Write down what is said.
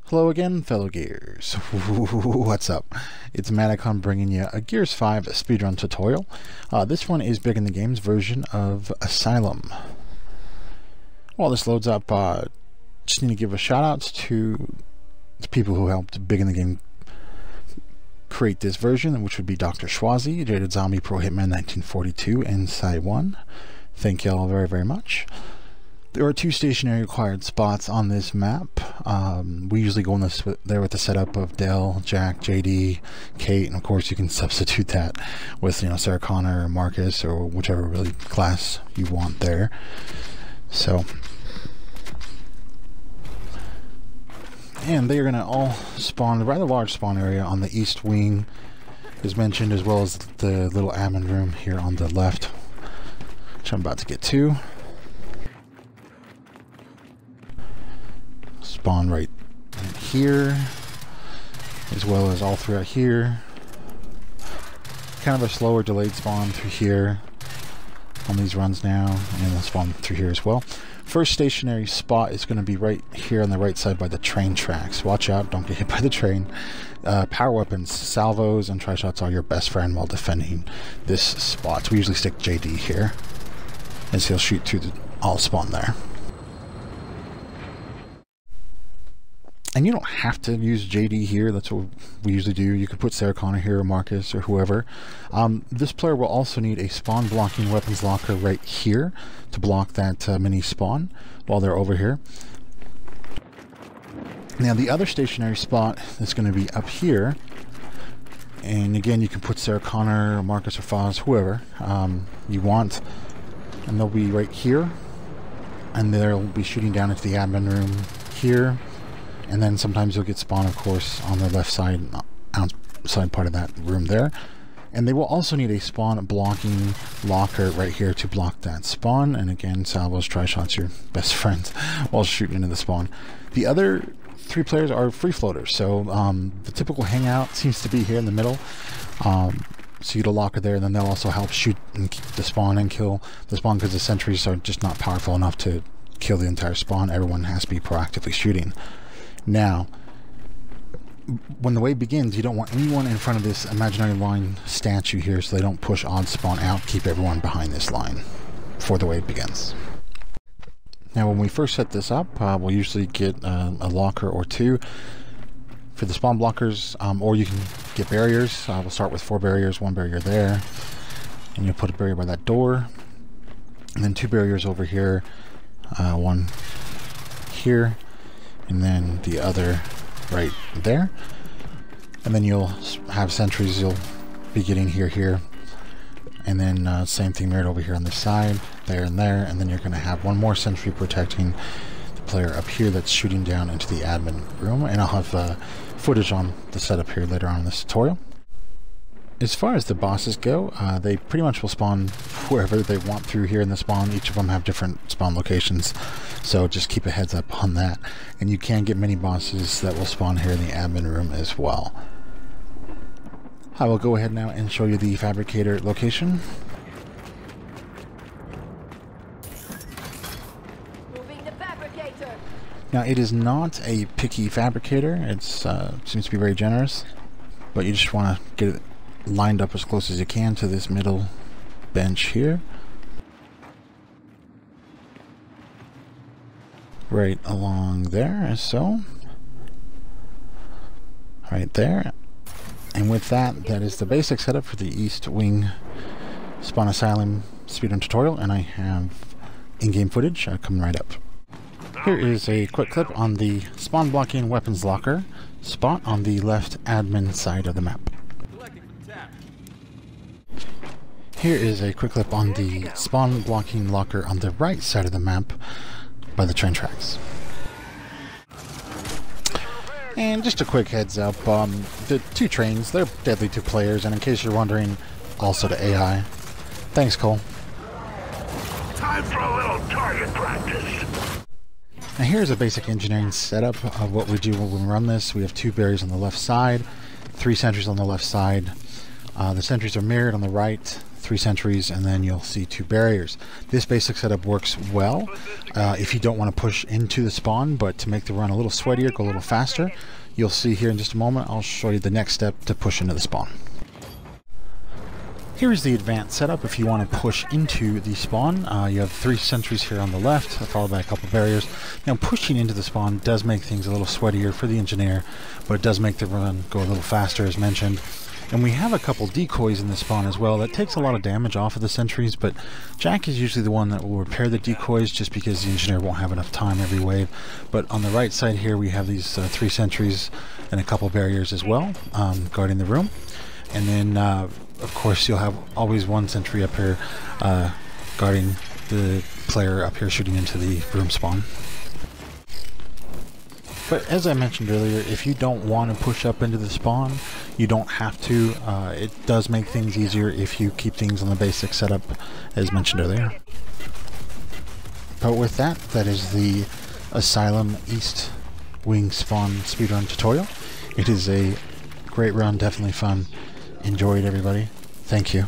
Hello again, fellow Gears. What's up? It's Manicon bringing you a Gears 5 speedrun tutorial. This one is Big in the Game's version of Asylum. While this loads up, just need to give a shout out to the people who helped Big in the Game create this version, which would be Dr. Schwazi, Jaded Zombie, Pro Hitman 1942, and Sai1. Thank you all very, very much. There are 2 stationary required spots on this map. We usually go in there with the setup of Dell, Jack, JD, Kate, and of course you can substitute that with Sarah Connor or Marcus or whichever really class you want there. So, and they are going to all spawn a rather large spawn area on the east wing, as mentioned, as well as the little admin room here on the left, which I'm about to get to. Spawn right here, as well as all throughout here. Kind of a slower delayed spawn through here on these runs now, and we'll spawn through here as well. First stationary spot is going to be right here on the right side by the train tracks. Watch out, don't get hit by the train. Power weapons, salvos, and tri-shots are your best friend while defending this spot. We usually stick JD here, as he'll shoot through all spawn there. And you don't have to use JD here, that's what we usually do. You could put Sarah Connor here or Marcus or whoever. This player will also need a spawn blocking weapons locker right here to block that mini spawn while they're over here. Now the other stationary spot is going to be up here. And again, you can put Sarah Connor or Marcus or Foz, whoever you want. And they'll be right here. And they'll be shooting down into the admin room here. And then sometimes you'll get spawn, of course, on the left side, outside part of that room there. And they will also need a spawn blocking locker right here to block that spawn. And again, salvos, tri-shots, your best friends while shooting into the spawn. The other 3 players are free floaters. So the typical hangout seems to be here in the middle. So you get a locker there, and then they'll also help shoot and the spawn and kill the spawn, because the sentries are just not powerful enough to kill the entire spawn. Everyone has to be proactively shooting. Now, when the wave begins, you don't want anyone in front of this imaginary line statue here, so they don't push odd spawn out. Keep everyone behind this line before the wave begins. Now, when we first set this up, we'll usually get a locker or 2 for the spawn blockers, or you can get barriers. We'll start with 4 barriers, 1 barrier there, and you'll put a barrier by that door, and then 2 barriers over here, 1 here, and then the other right there. And then you'll have sentries you'll be getting here, and then same thing mirrored over here on the side, there and there, and then you're going to have 1 more sentry protecting the player up here that's shooting down into the admin room. And I'll have footage on the setup here later on in this tutorial. As far as the bosses go, they pretty much will spawn wherever they want through here in the spawn. Each of them have different spawn locations, so just keep a heads up on that. And you can get mini bosses that will spawn here in the admin room as well. I will go ahead now and show you the Fabricator location. Moving the Fabricator. Now, it is not a picky fabricator. It seems to be very generous, but you just want to get it lined up as close as you can to this middle bench here. Right along there, as so. Right there. And with that, that is the basic setup for the East Wing Spawn Asylum speedrun tutorial, and I have in-game footage coming right up. Here is a quick clip on the spawn blocking weapons locker spot on the left admin side of the map. Here is a quick clip on the spawn blocking locker on the right side of the map by the train tracks. And just a quick heads up, the 2 trains, they're deadly to players, and in case you're wondering, also to AI. Thanks, Cole. Time for a little target practice. Now here's a basic engineering setup of what we do when we run this. We have 2 barriers on the left side, 3 sentries on the left side. The sentries are mirrored on the right, 3 sentries, and then you'll see 2 barriers. This basic setup works well if you don't want to push into the spawn, but to make the run a little sweatier, go a little faster, you'll see here in just a moment, I'll show you the next step to push into the spawn. Here is the advanced setup if you want to push into the spawn. You have 3 sentries here on the left, followed by a couple barriers. Now pushing into the spawn does make things a little sweatier for the engineer, but it does make the run go a little faster as mentioned. And we have a couple decoys in the spawn as well. That takes a lot of damage off of the sentries, but Jack is usually the one that will repair the decoys just because the engineer won't have enough time every wave. But on the right side here we have these 3 sentries and a couple barriers as well, guarding the room. And then of course you'll have always 1 sentry up here guarding the player up here shooting into the room spawn. But as I mentioned earlier, if you don't want to push up into the spawn, you don't have to. It does make things easier if you keep things on the basic setup as mentioned earlier. But with that, that is the Asylum East Wing Spawn speedrun tutorial. It is a great run, definitely fun. Enjoy it, everybody. Thank you.